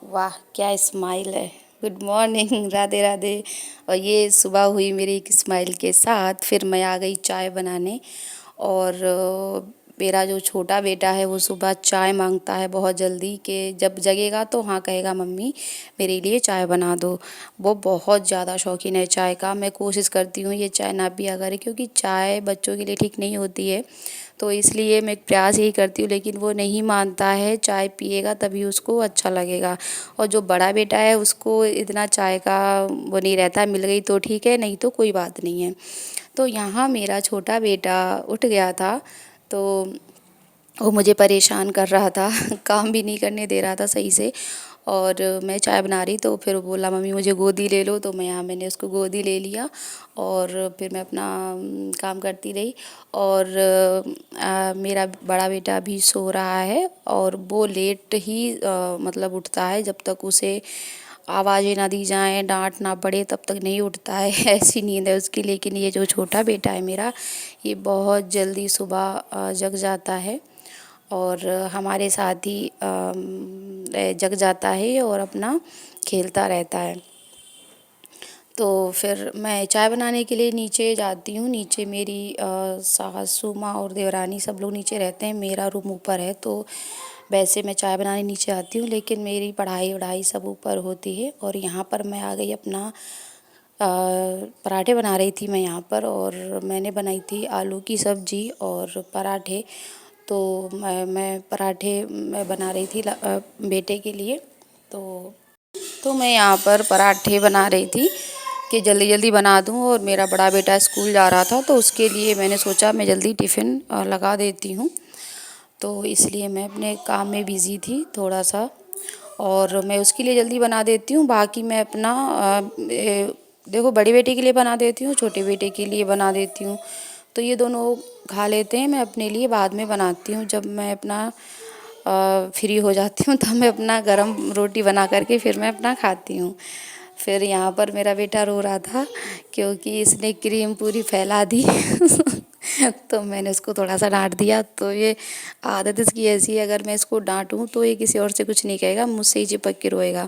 वाह क्या स्माइल है। Good morning Radhe Radhe. और ये सुबह हुई मेरी एक स्माइल के साथ। फिर मैं आ गई चाय बनाने। और मेरा जो छोटा बेटा है वो सुबह चाय मांगता है बहुत जल्दी, कि जब जगेगा तो हाँ कहेगा मम्मी मेरे लिए चाय बना दो। वो बहुत ज़्यादा शौकीन है चाय का। मैं कोशिश करती हूँ ये चाय ना पिया करे, क्योंकि चाय बच्चों के लिए ठीक नहीं होती है। तो इसलिए मैं प्रयास यही करती हूँ, लेकिन वो नहीं मानता है। चाय पिएगा तभी उसको अच्छा लगेगा। और जो बड़ा बेटा है उसको इतना चाय का वो नहीं रहता, मिल गई तो ठीक है, नहीं तो कोई बात नहीं है। तो यहाँ मेरा छोटा बेटा उठ गया था, तो वो मुझे परेशान कर रहा था काम भी नहीं करने दे रहा था सही से। और मैं चाय बना रही तो फिर वो बोला मम्मी मुझे गोदी ले लो, तो मैंने उसको गोदी ले लिया। और फिर मैं अपना काम करती रही। और मेरा बड़ा बेटा भी सो रहा है, और वो लेट ही मतलब उठता है। जब तक उसे आवाज़ें ना दी जाएं, डांट ना पड़े, तब तक नहीं उठता है ऐसी नींद है उसकी। लेकिन ये जो छोटा बेटा है मेरा, ये बहुत जल्दी सुबह जग जाता है, और हमारे साथ ही जग जाता है और अपना खेलता रहता है। तो फिर मैं चाय बनाने के लिए नीचे जाती हूँ। नीचे मेरी सासू माँ और देवरानी सब लोग नीचे रहते हैं, मेरा रूम ऊपर है। तो वैसे मैं चाय बनाने नीचे आती हूँ, लेकिन मेरी पढ़ाई वढ़ाई सब ऊपर होती है। और यहाँ पर मैं आ गई अपना पराठे बना रही थी मैं यहाँ पर। और मैंने बनाई थी आलू की सब्ज़ी और पराठे। तो मैं पराठे मैं बना रही थी बेटे के लिए। तो मैं यहाँ पर पराठे बना रही थी कि जल्दी जल्दी बना दूँ। और मेरा बड़ा बेटा स्कूल जा रहा था, तो उसके लिए मैंने सोचा मैं जल्दी टिफ़िन लगा देती हूँ। तो इसलिए मैं अपने काम में बिज़ी थी थोड़ा सा, और मैं उसके लिए जल्दी बना देती हूँ। बाकी मैं अपना देखो बड़े बेटे के लिए बना देती हूँ, छोटे बेटे के लिए बना देती हूँ। तो ये दोनों खा लेते हैं, मैं अपने लिए बाद में बनाती हूँ। जब मैं अपना फ्री हो जाती हूँ तब मैं अपना गरम रोटी बना करके फिर मैं अपना खाती हूँ। फिर यहाँ पर मेरा बेटा रो रहा था क्योंकि इसने क्रीम पूरी फैला दी तो मैंने उसको थोड़ा सा डांट दिया। तो ये आदत इसकी ऐसी है, अगर मैं इसको डांटूँ तो ये किसी और से कुछ नहीं कहेगा, मुझसे ही चिपक के रोएगा।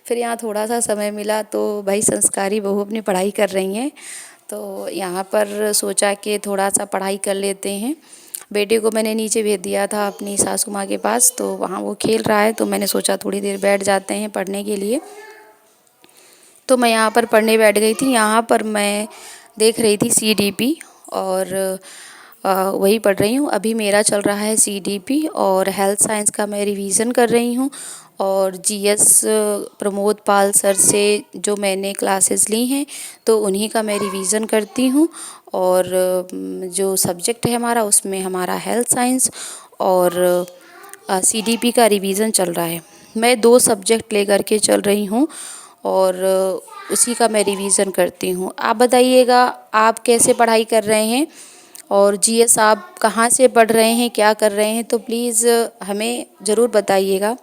फिर यहाँ थोड़ा सा समय मिला तो भाई संस्कारी बहू अपनी पढ़ाई कर रही हैं, तो यहाँ पर सोचा कि थोड़ा सा पढ़ाई कर लेते हैं। बेटे को मैंने नीचे भेज दिया था अपनी सासू माँ के पास, तो वहाँ वो खेल रहा है। तो मैंने सोचा थोड़ी देर बैठ जाते हैं पढ़ने के लिए। तो मैं यहाँ पर पढ़ने बैठ गई थी। यहाँ पर मैं देख रही थी सीडीपी, और वही पढ़ रही हूँ। अभी मेरा चल रहा है सीडीपी, और हेल्थ साइंस का मैं रिवीज़न कर रही हूँ। और जीएस प्रमोद पाल सर से जो मैंने क्लासेस ली हैं, तो उन्हीं का मैं रिवीज़न करती हूँ। और जो सब्जेक्ट है हमारा, उसमें हमारा हेल्थ साइंस और सीडीपी का रिवीज़न चल रहा है। मैं 2 सब्जेक्ट लेकर के चल रही हूँ, और उसी का मैं रिवीज़न करती हूँ। आप बताइएगा आप कैसे पढ़ाई कर रहे हैं, और जीएस आप कहाँ से पढ़ रहे हैं, क्या कर रहे हैं, तो प्लीज़ हमें ज़रूर बताइएगा।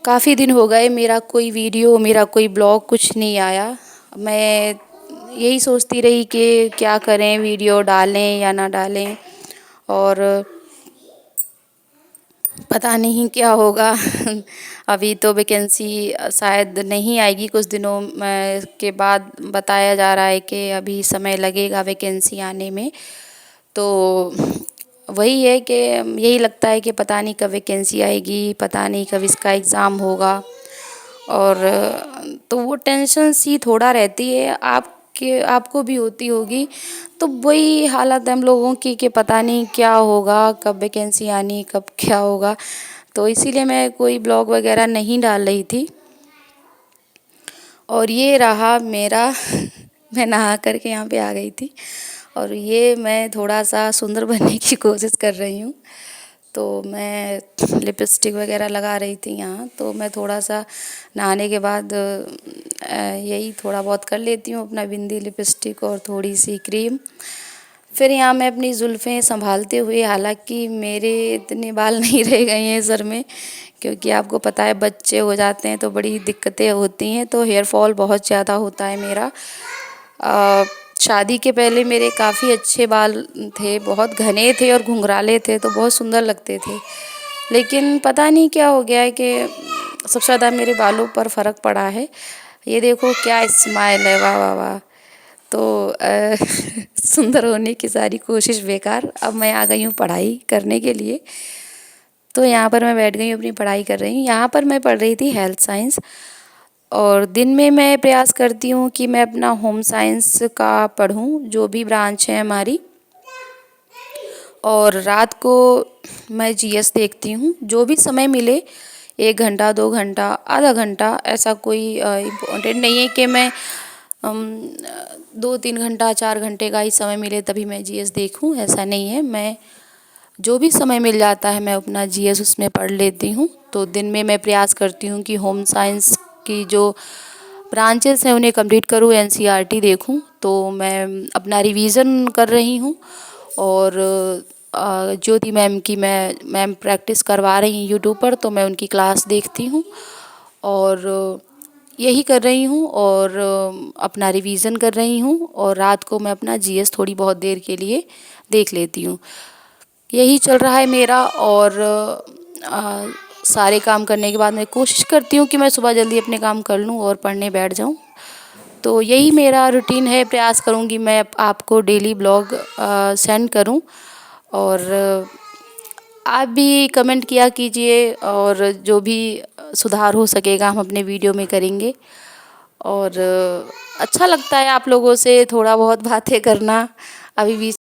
काफ़ी दिन हो गए मेरा कोई वीडियो, मेरा कोई ब्लॉग कुछ नहीं आया। मैं यही सोचती रही कि क्या करें, वीडियो डालें या ना डालें, और पता नहीं क्या होगा अभी तो वैकेंसी शायद नहीं आएगी, कुछ दिनों में के बाद बताया जा रहा है कि अभी समय लगेगा वैकेंसी आने में। तो वही है कि यही लगता है कि पता नहीं कब वैकेंसी आएगी, पता नहीं कब इसका एग्ज़ाम होगा। और तो वो टेंशन सी थोड़ा रहती है, आपको भी होती होगी। तो वही हालत है हम लोगों की कि पता नहीं क्या होगा, कब वैकेंसी आनी, कब क्या होगा। तो इसीलिए मैं कोई ब्लॉग वगैरह नहीं डाल रही थी। और ये रहा मेरा मैं नहा करके यहाँ पे आ गई थी, और ये मैं थोड़ा सा सुंदर बनने की कोशिश कर रही हूँ। तो मैं लिपस्टिक वगैरह लगा रही थी यहाँ। तो मैं थोड़ा सा नहाने के बाद यही थोड़ा बहुत कर लेती हूँ, अपना बिंदी लिपस्टिक और थोड़ी सी क्रीम। फिर यहाँ मैं अपनी जुल्फ़ें संभालते हुए, हालांकि मेरे इतने बाल नहीं रह गए हैं सर में, क्योंकि आपको पता है बच्चे हो जाते हैं तो बड़ी दिक्कतें होती हैं। तो हेयर फॉल बहुत ज़्यादा होता है मेरा। शादी के पहले मेरे काफ़ी अच्छे बाल थे, बहुत घने थे और घुंघराले थे, तो बहुत सुंदर लगते थे। लेकिन पता नहीं क्या हो गया है कि सबसे ज़्यादा मेरे बालों पर फ़र्क पड़ा है। ये देखो क्या स्माइल है, वाह वाह वाह। तो सुंदर होने की सारी कोशिश बेकार। अब मैं आ गई हूँ पढ़ाई करने के लिए। तो यहाँ पर मैं बैठ गई हूँ, अपनी पढ़ाई कर रही हूँ। यहाँ पर मैं पढ़ रही थी हेल्थ साइंस, और दिन में मैं प्रयास करती हूँ कि मैं अपना होम साइंस का पढूँ, जो भी ब्रांच है हमारी। और रात को मैं जीएस देखती हूँ, जो भी समय मिले, 1 घंटा 2 घंटा आधा घंटा, ऐसा कोई इम्पोर्टेंट नहीं है कि मैं 2-3 घंटा 4 घंटे का ही समय मिले तभी मैं जीएस देखूँ, ऐसा नहीं है। मैं जो भी समय मिल जाता है मैं अपना जीएस उसमें पढ़ लेती हूँ। तो दिन में मैं प्रयास करती हूँ कि होम साइंस की जो ब्रांचेस हैं उन्हें कंप्लीट करूँ, एनसीईआरटी देखूँ। तो मैं अपना रिवीजन कर रही हूँ, और ज्योति मैम की मैम प्रैक्टिस करवा रही हैं यूट्यूब पर, तो मैं उनकी क्लास देखती हूँ और यही कर रही हूँ, और अपना रिवीजन कर रही हूँ, और रात को मैं अपना जीएस थोड़ी बहुत देर के लिए देख लेती हूँ। यही चल रहा है मेरा। और सारे काम करने के बाद मैं कोशिश करती हूँ कि मैं सुबह जल्दी अपने काम कर लूँ और पढ़ने बैठ जाऊँ। तो यही मेरा रूटीन है। प्रयास करूँगी मैं आपको डेली ब्लॉग सेंड करूँ, और आप भी कमेंट किया कीजिए, और जो भी सुधार हो सकेगा हम अपने वीडियो में करेंगे। और अच्छा लगता है आप लोगों से थोड़ा बहुत बातें करना। अभी भी